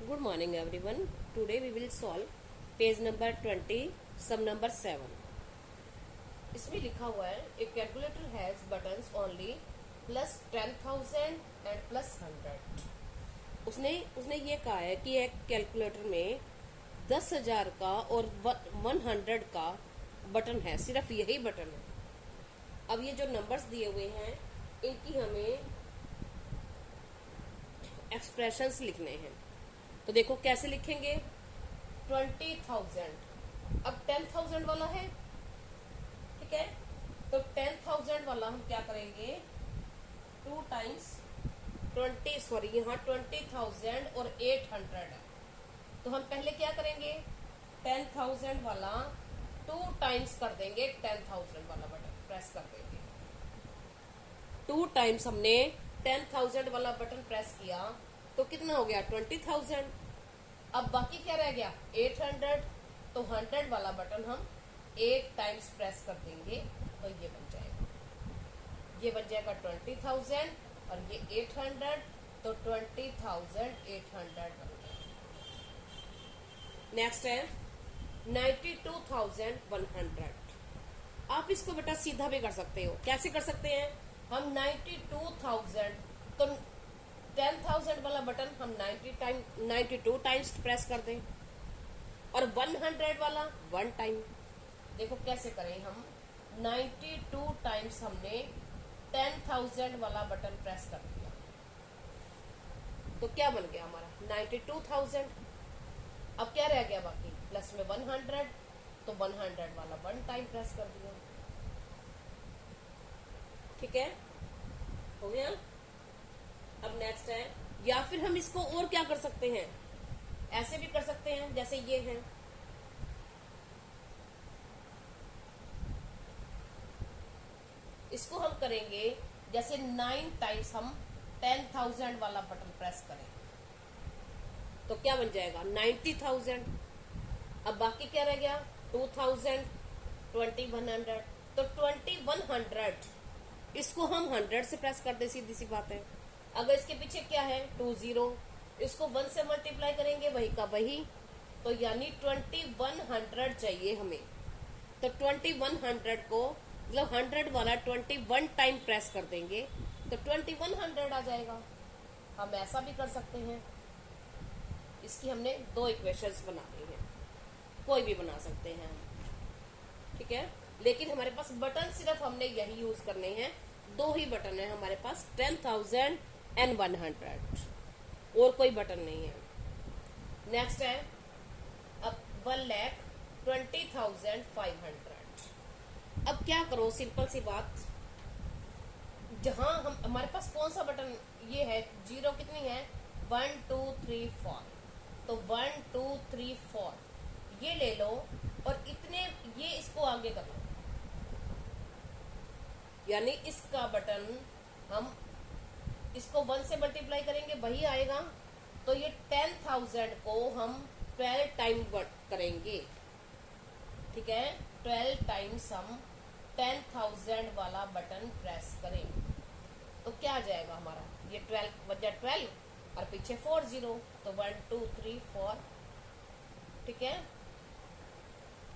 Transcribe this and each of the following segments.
Good morning everyone. Today we will solve page number 20 sum number 7. इसमें लिखा हुआ है a calculator has buttons only plus 10,000 and plus 100. उसने ये कहा है कि एक कैलकुलेटर में 10,000 का और 100 का बटन है, सिर्फ यही बटन है। अब ये जो नंबर्स दिए हुए हैं इनकी हमें एक्सप्रेशंस लिखने हैं। तो देखो कैसे लिखेंगे। 20,000, अब 10,000 वाला है, ठीक है। तो 10,000 वाला हम क्या करेंगे, 2 टाइम्स 20, सॉरी यहाँ 20,000 और 800 है। तो हम पहले क्या करेंगे, 10,000 वाला 2 टाइम्स कर देंगे, 10,000 वाला बटन प्रेस कर देंगे। 2 टाइम्स हमने 10,000 वाला बटन प्रेस किया तो कितना हो गया, 20,000। अब बाकी क्या रह गया, 800। तो 100 वाला बटन हम 8 टाइम्स प्रेस कर देंगे तो ये बन जाएगा, 20,000 और ये 800, तो 20,800 बन गया। नेक्स्ट है 92,100। आप इसको बेटा सीधा भी कर सकते हो। कैसे कर सकते हैं, हम 92,000, तो 10,000 वाला बटन हम 92 टाइम्स प्रेस कर दें और 100 वाला 1 टाइम। देखो कैसे करें हम, 92 टाइम्स हमने 10,000 वाला बटन प्रेस कर दिया तो क्या बन गया हमारा 92,000। अब क्या रह गया बाकी, प्लस में 100, तो 100 वाला 1 टाइम प्रेस कर दिया, ठीक है, हो गया। अब नेक्स्ट है, या फिर हम इसको और क्या कर सकते हैं, ऐसे भी कर सकते हैं जैसे ये है। इसको हम करेंगे जैसे 9 टाइम्स हम 10,000 वाला बटन प्रेस करें तो क्या बन जाएगा 90,000। अब बाकी क्या रह गया, 2,000, 2100, तो 2100 इसको हम 100 से प्रेस कर दे, सीधी सी बात है। अगर इसके पीछे क्या है 20, इसको 1 से मल्टीप्लाई करेंगे वही का वही, तो यानी 2100 चाहिए हमें। तो 2100 को मतलब 100 वाला 21 टाइम प्रेस कर देंगे तो 2100 आ जाएगा। हम ऐसा भी कर सकते हैं। इसकी हमने 2 इक्वेशंस बनानी है, कोई भी बना सकते हैं हम, ठीक है। लेकिन हमारे पास बटन सिर्फ हमने यही यूज करने हैं, 2 ही बटन है हमारे पास, 10,000 एंड 100, और कोई बटन नहीं है। नेक्स्ट है अब 1,20,500। अब क्या करो, सिंपल सी बात, जहां हम हमारे पास कौन सा बटन ये है, 0 कितनी है 1 2 3 4, तो 1 2 3 4 ये ले लो और इतने ये इसको आगे कर लो, यानी इसका बटन हम इसको 1 से मल्टीप्लाई करेंगे वही आएगा। तो ये 10,000 को हम 12 टाइम करेंगे, ठीक है। 12 टाइम्स हम 10,000 वाला बटन प्रेस करेंगे तो क्या आ जाएगा हमारा, ये 12 वजह 12 और पीछे 40, तो 1 2 3 4, ठीक है,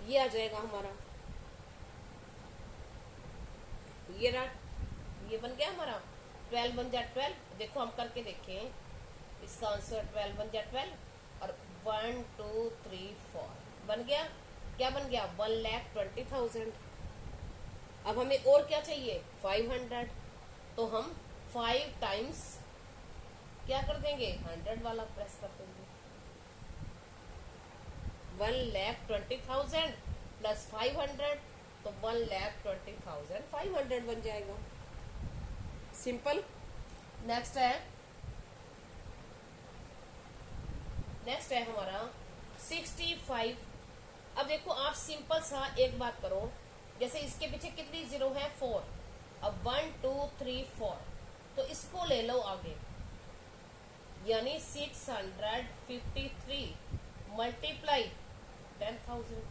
ये आ जाएगा हमारा। ये बन गया हमारा 12 बन जा 12। देखो हम करके देखें, इसका आंसर 12 बन जा 12 और 1 2 3 4 बन गया। क्या बन गया 1,20,000। अब हमें और क्या चाहिए 500, तो हम 5 टाइम्स क्या कर देंगे 100 वाला प्रेस कर देंगे। 1,20,000 प्लस 500, तो 1,20,500 बन जाएगा, सिंपल। नेक्स्ट है हमारा 65। अब देखो आप सिंपल सा एक बात करो, जैसे इसके पीछे कितनी 0 है 4, अब 1 2 3 4, तो इसको ले लो आगे, यानी 653 मल्टीप्लाई 10,000।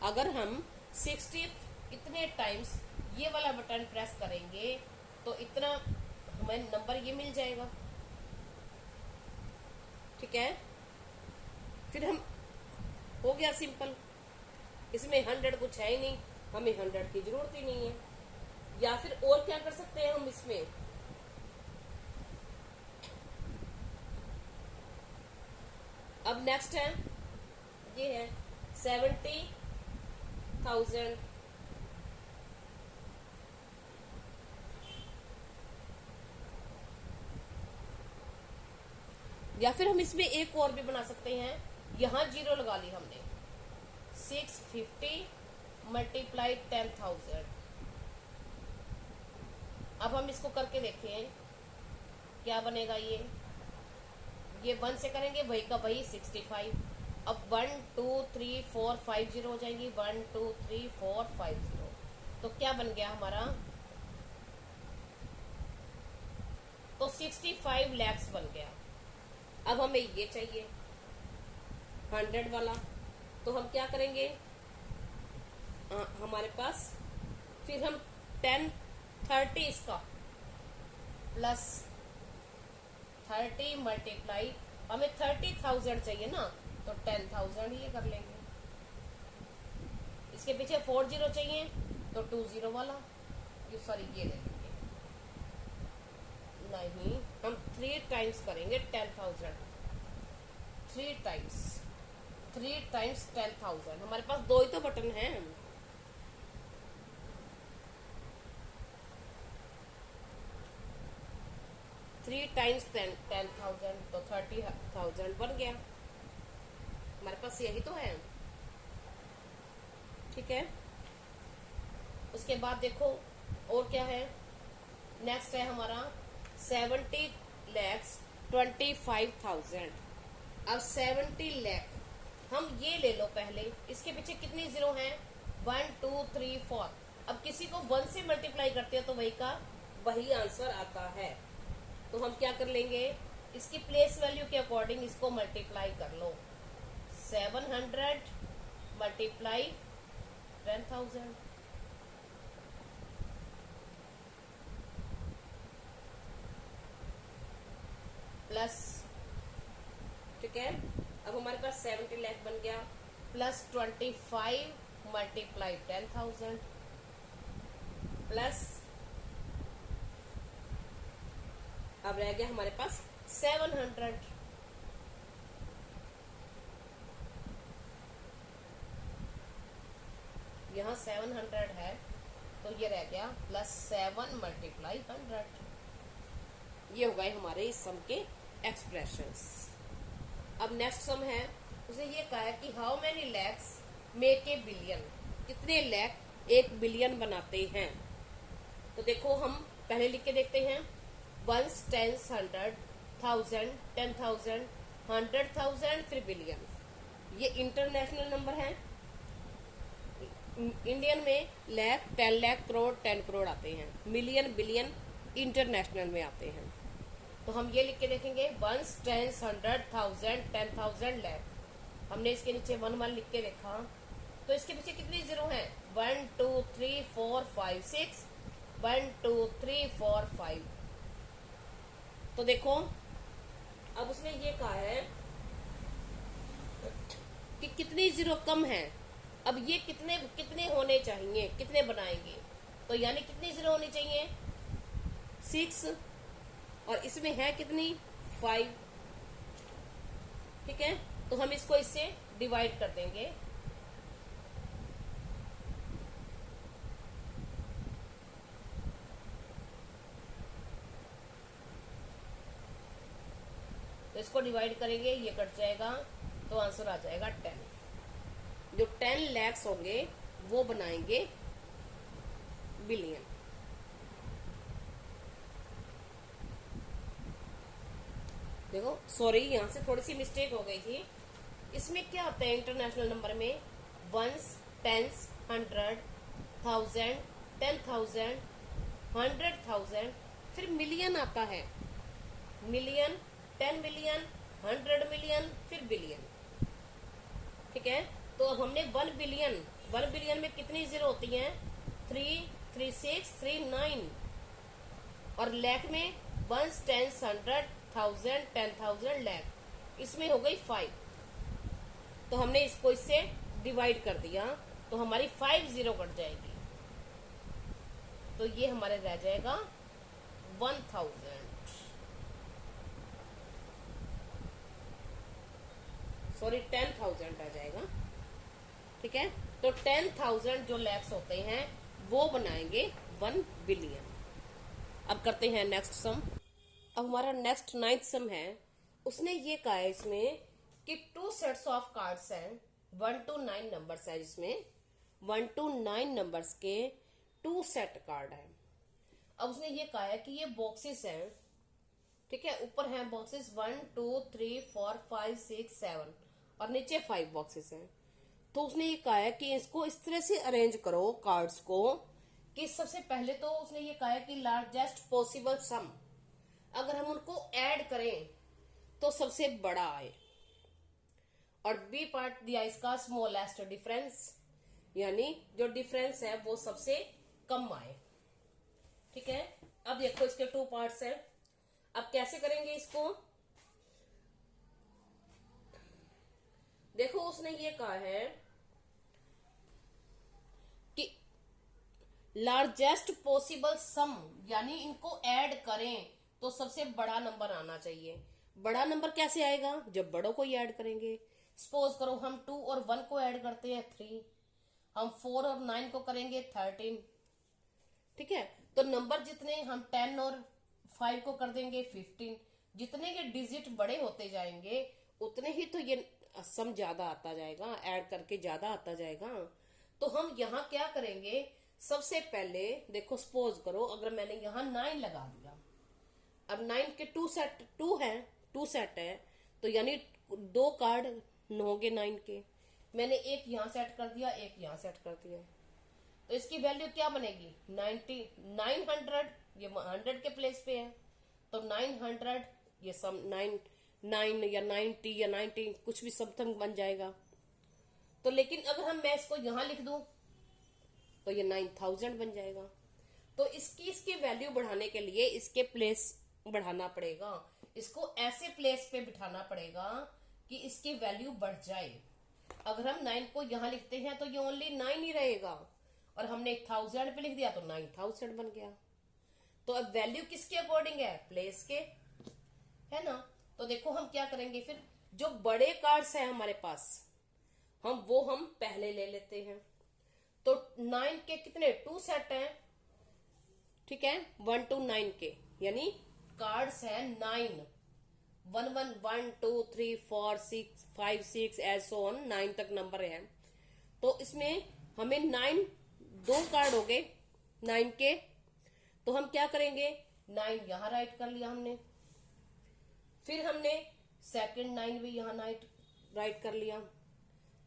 अगर हम 60 इतने टाइम्स ये वाला बटन प्रेस करेंगे तो इतना हमें नंबर ये मिल जाएगा। ठीक है, फिर हम हो गया सिंपल, इसमें 100 कुछ है ही नहीं, हमें 100 की जरूरत ही नहीं है। या फिर और क्या कर सकते हैं हम इसमें, अब नेक्स्ट है, ये है 70,000, या फिर हम इसमें एक और भी बना सकते हैं, यहां 0 लगा ली हमने, 650 मल्टीप्लाई 10,000। अब हम इसको करके देखें क्या बनेगा, ये 1 से करेंगे, वही का वही 65। अब 1 2 3 4 5 0 हो जाएंगी, 1 2 3 4 5 0। तो क्या बन गया हमारा, तो 65 लैक्स बन गया। अब हमें ये चाहिए 100 वाला, तो हम क्या करेंगे, हमारे पास फिर हम 10 30 इसका प्लस 30 मल्टीप्लाई, हमें 30,000 चाहिए ना, तो 10,000 ये कर लेंगे। इसके पीछे 40 चाहिए, तो 20 वाला, ये सॉरी ये ले लेंगे, नहीं हम 3 टाइम्स करेंगे 10,000, 3 टाइम्स 10,000। हमारे पास 2 ही तो बटन हैं, 3 टाइम्स 10,000 तो 30,000 बन गया। हमारे पास यही तो है, ठीक है। उसके बाद देखो और क्या है, नेक्स्ट है हमारा 70 लैक्स 25,000। अब 70 लाख हम ये ले लो पहले, इसके पीछे कितनी जीरो हैं, 1 2 3 4। अब किसी को 1 से मल्टीप्लाई करते हो तो वही का वही आंसर आता है, तो हम क्या कर लेंगे, इसकी प्लेस वैल्यू के अकॉर्डिंग इसको मल्टीप्लाई कर लो, 700 मल्टीप्लाई 10,000, प्लस, ठीक है। अब हमारे पास 70 लाख बन गया, प्लस 25 मल्टीप्लाई 10,000, प्लस अब रह गया हमारे पास 700, यहाँ 700 है तो ये रह गया प्लस 7 मल्टीप्लाई 100। ये हो गए हमारे इस सम के एक्सप्रेशंस। अब नेक्स्ट सम है, उसे ये कहा है कि how many lakhs make a billion, कितने लैख 1 बिलियन बनाते हैं। तो देखो हम पहले लिख के देखते हैं, 1 10 100 1000 10,000 100,000 फिर बिलियन। ये इंटरनेशनल नंबर है, इंडियन में लाख 10 लाख करोड़ 10 करोड़ आते हैं, मिलियन बिलियन इंटरनेशनल में आते हैं। तो हम ये लिख के देखेंगे 1 10 100 1000 10,000 लाख। हमने इसके नीचे 1 1 लिख के देखा, तो इसके पीछे कितनी जीरो हैं, 1 2 3 4 5 6, 1 2 3 4 5। तो देखो अब उसने ये कहा है कि कितनी जीरो कम है। अब ये कितने कितने होने चाहिए, कितने बनाएंगे, तो यानी कितनी जीरो होनी चाहिए, 6, और इसमें है कितनी 5, ठीक है। तो हम इसको इससे डिवाइड कर देंगे, तो इसको डिवाइड करेंगे, ये कट जाएगा, तो आंसर आ जाएगा 10। जो 10 लैक्स होंगे वो बनाएंगे बिलियन। देखो सॉरी यहां से थोड़ी सी मिस्टेक हो गई थी, इसमें क्या होता है इंटरनेशनल नंबर में, 1 10 100 1000 10,000 100,000 फिर मिलियन आता है, मिलियन 10 मिलियन 100 मिलियन फिर बिलियन, ठीक है। तो अब हमने 1 बिलियन में कितनी जीरो होती हैं, 3 3 6 3 9, और लाख में 1 10 100 1000 10,000 लाख, इसमें हो गई 5, तो हमने इसको इससे डिवाइड कर दिया, तो हमारी 5 जीरो कट जाएगी, तो ये हमारे रह जाएगा 1000, सॉरी 10,000 आ जाएगा। ठीक है, तो 10,000 जो लैक्स होते हैं वो बनाएंगे 1 बिलियन। अब करते हैं नेक्स्ट सम। अब हमारा नेक्स्ट 9th सम है, उसने ये कहा है इसमें कि 2 सेट्स ऑफ कार्ड्स हैं, 1 to 9 नंबर्स है, जिसमें 1 to 9 नंबर्स के 2 सेट कार्ड है। अब उसने ये कहा है कि ये बॉक्सेस हैं, ठीक है, ऊपर हैं बॉक्सेस 1 2 3 4 5 6 7 और नीचे 5 बॉक्सेस हैं। तो उसने ये कहा है कि इसको इस तरह से अरेंज करो कार्ड्स को कि सबसे पहले तो उसने ये कहा है कि लार्जेस्ट पॉसिबल सम, अगर हम उनको ऐड करें तो सबसे बड़ा आए, और बी पार्ट दिया इसका स्मॉलेस्ट डिफरेंस, यानी जो डिफरेंस है वो सबसे कम आए। ठीक है, अब देखो इसके 2 पार्ट्स हैं। अब कैसे करेंगे इसको, देखो उसने ये कहा है कि लार्जेस्ट पॉसिबल सम, यानी इनको ऐड करें तो सबसे बड़ा नंबर आना चाहिए। बड़ा नंबर कैसे आएगा, जब बड़ों को ही ऐड करेंगे। सपोज करो हम 2 और 1 को ऐड करते हैं 3, हम 4 और 9 को करेंगे 13। ठीक है, तो नंबर जितने हम 10 और 5 को कर देंगे 15, जितने के डिजिट बड़े होते जाएंगे उतने ही तो ये सम ज्यादा आता जाएगा, ऐड करके ज्यादा आता जाएगा। तो हम यहाँ क्या करेंगे, सबसे पहले देखो सपोज करो अगर मैंने यहाँ 9 लगा दिया, अब 9 के 2 सेट है, तो यानी 2 कार्ड होंगे 9 के, मैंने एक यहाँ सेट कर दिया, एक यहाँ सेट कर दिया, तो इसकी वैल्यू क्या बनेगी 900, ये 100 के प्लेस पे है, तो 900 ये सम 9 या 90 या 90 कुछ भी समथिंग बन जाएगा। तो लेकिन अगर मैं इसको यहां लिख दूं तो ये 9000 बन जाएगा। तो इसकी वैल्यू बढ़ाने के लिए इसके प्लेस बढ़ाना पड़ेगा, इसको ऐसे प्लेस पे बिठाना पड़ेगा कि इसकी वैल्यू बढ़ जाए। अगर हम 9 को यहां लिखते हैं तो ये ओनली 9 ही रहेगा, और हमने 1000 पे लिख दिया तो 9000 बन गया। तो अब वैल्यू किसके अकॉर्डिंग है, प्लेस के, है ना। तो देखो हम क्या करेंगे फिर, जो बड़े कार्ड्स हैं हमारे पास हम पहले ले लेते हैं। तो 9 के कितने 2 सेट हैं, ठीक है, 1 to 9 के, यानी कार्ड्स हैं 9, 1 1 1 2 3 4 6 5 6 एज सो ऑन 9 तक नंबर है। तो इसमें हमें 9 2 कार्ड हो गए 9 के, तो हम क्या करेंगे 9 यहां राइट कर लिया हमने, फिर हमने सेकंड 9 भी यहां राइट कर लिया,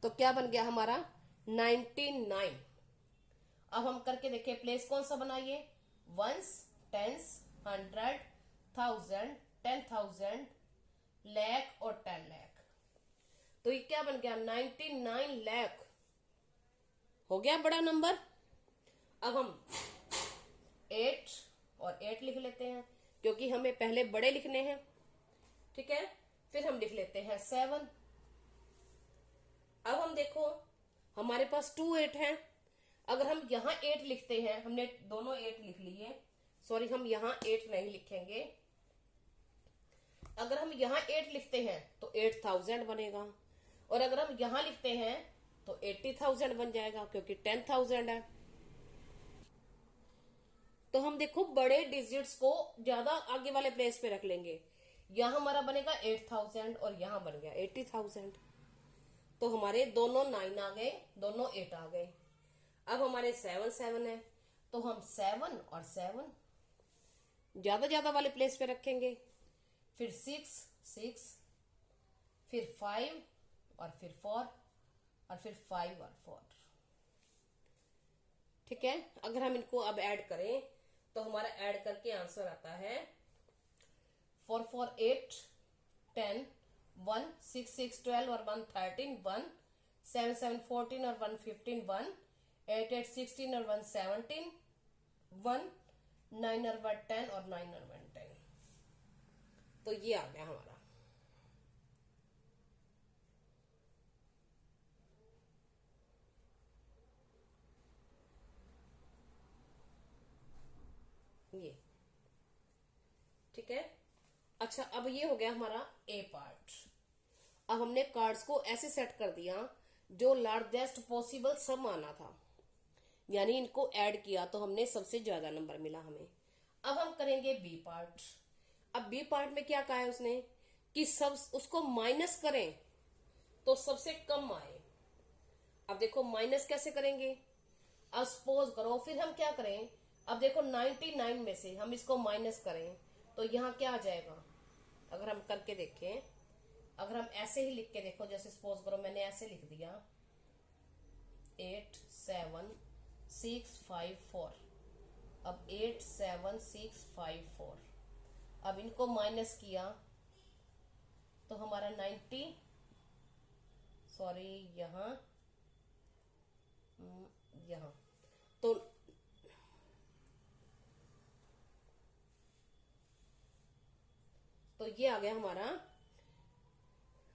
तो क्या बन गया हमारा 99। अब हम करके देखें प्लेस कौन सा बनाइए, 1s 10s 100 1000 10,000 लाख और 10 लाख। तो ये क्या बन गया 99 लाख हो गया बड़ा नंबर। अब हम 8 और 8 लिख लेते हैं क्योंकि हमें पहले बड़े लिखने हैं, ठीक है। फिर हम लिख लेते हैं 7। अब हम देखो हमारे पास 2 8 हैं, अगर हम यहां 8 लिखते हैं, हमने दोनों 8 लिख लिए, सॉरी हम यहां 8 नहीं लिखेंगे, अगर हम यहां 8 लिखते हैं तो 8000 बनेगा, और अगर हम यहां लिखते हैं तो 80,000 बन जाएगा क्योंकि 10,000 है। तो हम देखो बड़े डिजिट्स को ज्यादा आगे वाले प्लेस पे रख लेंगे, यहां हमारा बनेगा 8000 और यहां बन गया 80,000, तो हमारे दोनों 9 आ गए, दोनों 8 आ गए। अब हमारे 7 7 है, तो हम 7 और 7 ज्यादा वाले प्लेस पे रखेंगे, फिर 6 6, फिर 5 और फिर 4 और फिर 5 और 4, ठीक है। अगर हम इनको अब ऐड करें तो हमारा ऐड करके आंसर आता है 4 4 8 10 1 6 6 12 और 1 13 1 7 7 14 और 1 15 1 8 8 16 और 1 17 1 9 और 1 10 और 9 और 1 10। तो ये आ गया हमारा। अच्छा, अब ये हो गया हमारा ए पार्ट। अब हमने कार्ड्स को ऐसे सेट कर दिया जो लार्जेस्ट पॉसिबल सम आना था, यानी इनको ऐड किया तो हमने सबसे ज्यादा नंबर मिला हमें। अब हम करेंगे बी पार्ट। अब बी पार्ट में क्या कहा है उसने कि सब उसको माइनस करें तो सबसे कम आए। अब देखो माइनस कैसे करेंगे, अब सपोज करो, फिर हम क्या करें, अब देखो 99 में से हम इसको माइनस करें तो यहाँ क्या आ जाएगा। अगर हम करके देखें, अगर हम ऐसे ही लिख के देखो, जैसे सपोज करो मैंने ऐसे लिख दिया 87654, अब 87654, अब इनको माइनस किया तो हमारा 90, सॉरी यहाँ यहाँ तो ये आ गया हमारा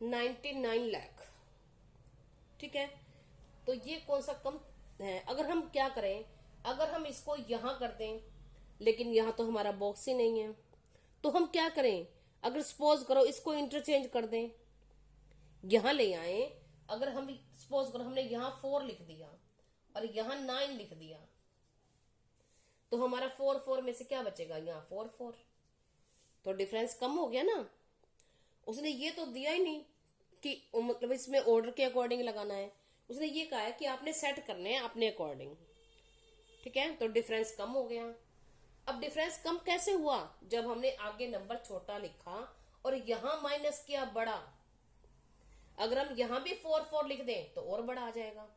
99 लाख। ठीक है, तो ये कौन सा कम है। अगर हम क्या करें, अगर हम इसको यहां कर दें, लेकिन यहां तो हमारा बॉक्स ही नहीं है, तो हम क्या करें, अगर सपोज करो इसको इंटरचेंज कर दें, यहां ले आए। अगर हम सपोज करो हमने यहां 4 लिख दिया और यहां 9 लिख दिया, तो हमारा 4 4 में से क्या बचेगा, यहाँ 4 4, तो डिफरेंस कम हो गया ना। उसने ये तो दिया ही नहीं कि मतलब इसमें ऑर्डर के अकॉर्डिंग लगाना है, उसने ये कहा है कि आपने सेट करने हैं अपने अकॉर्डिंग। ठीक है, तो डिफरेंस कम हो गया। अब डिफरेंस कम कैसे हुआ, जब हमने आगे नंबर छोटा लिखा और यहां माइनस किया बड़ा। अगर हम यहां भी 4 4 लिख दें तो और बड़ा आ जाएगा।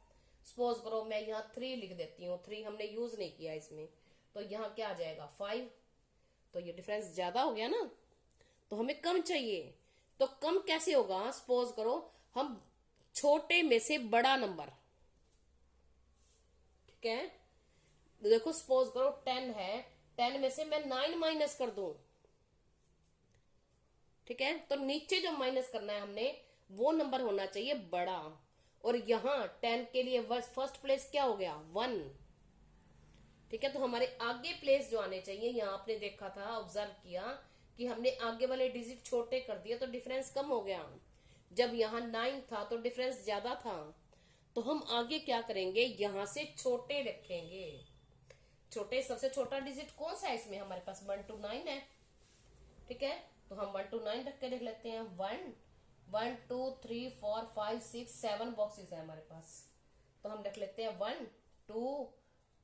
सपोज करो मैं यहाँ 3 लिख देती हूँ, 3 हमने यूज नहीं किया इसमें, तो यहाँ क्या आ जाएगा 5, तो ये डिफरेंस ज्यादा हो गया ना, तो हमें कम चाहिए। तो कम कैसे होगा, सपोज करो हम छोटे में से बड़ा नंबर, ठीक है, देखो सपोज करो 10 है, 10 में से मैं 9 माइनस कर दूं, ठीक है, तो नीचे जो माइनस करना है हमने वो नंबर होना चाहिए बड़ा। और यहां 10 के लिए फर्स्ट प्लेस क्या हो गया 1। ठीक है, तो हमारे आगे प्लेस जो आने चाहिए, यहां आपने देखा था, ऑब्जर्व किया कि हमने आगे वाले डिजिट छोटे कर दिए तो डिफरेंस कम हो गया। जब यहाँ 9 था तो डिफरेंस ज्यादा था, तो हम आगे क्या करेंगे, यहां से छोटे रखेंगे। छोटे सबसे छोटा डिजिट कौन सा है इसमें, हमारे पास 1 to 9 है। ठीक है, तो हम 1 to 9 रख के देख लेते हैं। 1 2 3 4 5 6 7 बॉक्सेस है हमारे पास, तो हम रख लेते हैं 1 2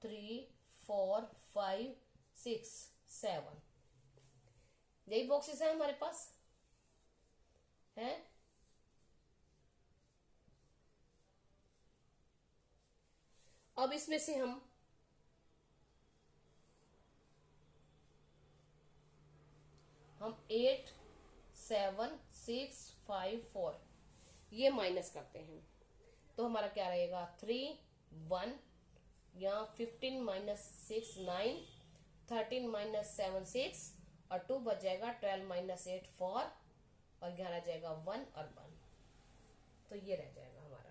3 4 5 6 7, यही बॉक्सेस है हमारे पास है। अब इसमें से हम हम 8 7 6 5 4 ये माइनस करते हैं, तो हमारा क्या रहेगा 3 1, यहाँ 15 माइनस 6 9, 13 माइनस 7 6, और 2 बच जाएगा, 12 माइनस 8 4, और यहाँ रह जाएगा 1 और 1, तो ये रह जाएगा हमारा।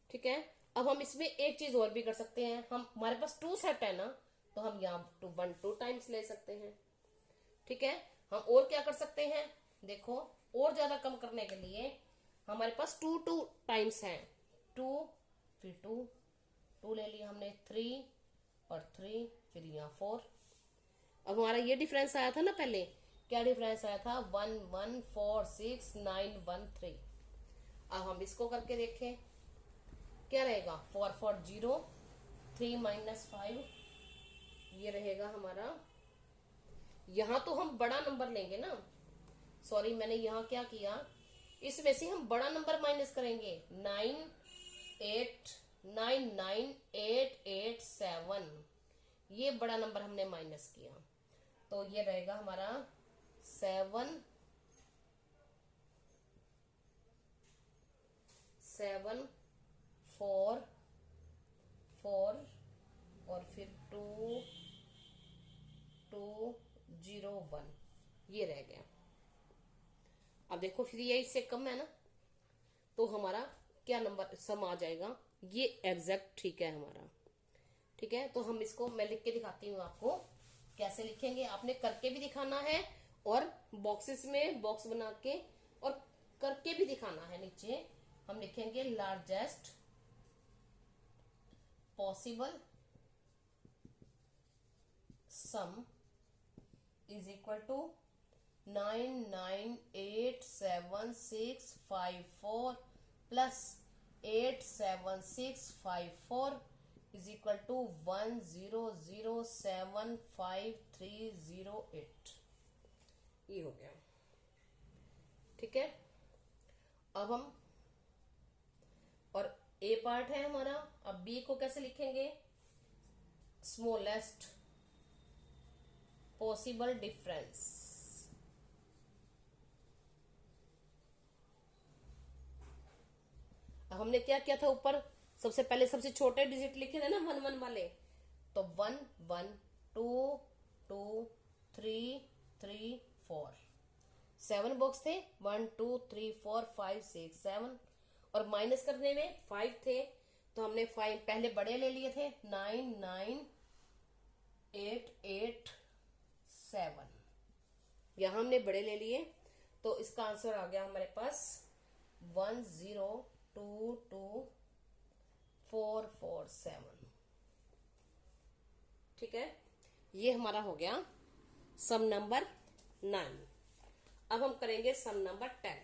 ठीक है, अब हम इसमें एक चीज और भी कर सकते हैं, हम हमारे पास 2 सेट है ना, तो हम यहाँ 1 2 टाइम्स ले सकते हैं। ठीक है, हम और क्या कर सकते हैं, देखो और ज्यादा कम करने के लिए हमारे पास 2 2 टाइम्स है, 2 फिर 2 ले लिया हमने, 3 और 3, फिर यहाँ 4। अब हमारा ये डिफरेंस आया था ना पहले, क्या डिफरेंस आया था 1 1 4 6 9 1 3। अब हम इसको करके देखें, क्या रहेगा 4 4 0, 3 माइनस 5, ये रहेगा हमारा। यहां तो हम बड़ा नंबर लेंगे ना, सॉरी मैंने यहां क्या किया, इसमें से हम बड़ा नंबर माइनस करेंगे, 9 8 9 9 8 8 7, ये बड़ा नंबर हमने माइनस किया, तो ये रहेगा हमारा 7 7 4 4, और फिर 2 2 0 1, ये रह गया। अब देखो फिर ये इससे कम है ना, तो हमारा क्या नंबर सम आ जाएगा, ये एग्जैक्ट ठीक है हमारा। ठीक है, तो हम इसको मैं लिख के दिखाती हूँ आपको, कैसे लिखेंगे आपने करके भी दिखाना है और बॉक्सेस में बॉक्स बना के और करके भी दिखाना है। नीचे हम लिखेंगे largest possible sum is equal to 998764 plus 87654 is equal to 10075308। ये हो गया। ठीक है, अब हम और ए पार्ट है हमारा। अब बी को कैसे लिखेंगे? Smallest possible difference. अब हमने क्या किया था ऊपर? सबसे पहले सबसे छोटे डिजिट लिखे थे ना 1 1 वाले, तो 1 1 2 2 3 3 4 7 बॉक्स थे, 1 2 3 4 5 6 7, और माइनस करने में 5 थे, तो हमने 5 पहले बड़े ले लिए थे, 9 9 8 8 7, यहां हमने बड़े ले लिए, तो इसका आंसर आ गया हमारे पास 1022447। ठीक है, ये हमारा हो गया सम नंबर 9। अब हम करेंगे सम नंबर 10।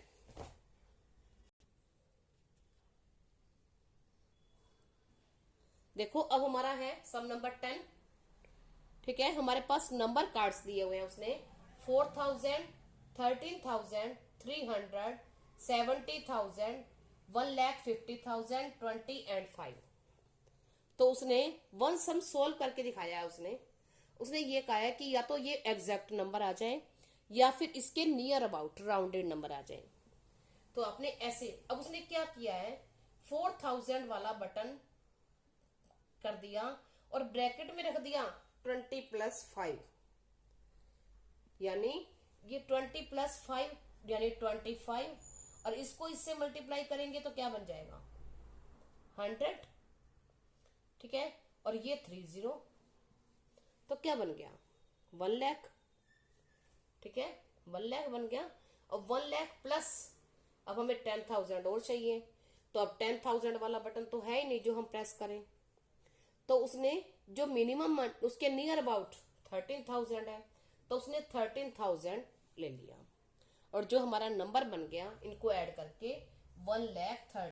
देखो अब हमारा है सम नंबर 10। ठीक है, हमारे पास नंबर कार्ड्स दिए हुए हैं उसने 4000 13,300 70,000 1,50,000 20 एंड 5। तो उसने वन सम सोल्व करके दिखाया है। उसने ये कहा है कि या तो ये एग्जैक्ट नंबर आ जाए या फिर इसके नियर अबाउट राउंडेड नंबर आ जाए। तो आपने ऐसे, अब उसने क्या किया है, 4000 वाला बटन कर दिया और ब्रैकेट में रख दिया 20 + 5, यानी ये 20 + 5 यानी 25, और इसको इससे मल्टीप्लाई करेंगे तो क्या बन जाएगा 100। ठीक है, और ये 30, तो क्या बन गया 1 लाख। ठीक है, 1 लाख बन गया। और 1 लाख प्लस अब हमें 10,000 और चाहिए, तो अब 10,000 वाला बटन तो है ही नहीं जो हम प्रेस करें, तो उसने जो मिनिमम उसके नियर अबाउट 13,000 है, तो उसने 13,000 ले लिया, और जो हमारा नंबर बन गया इनको ऐड करके 1,30,000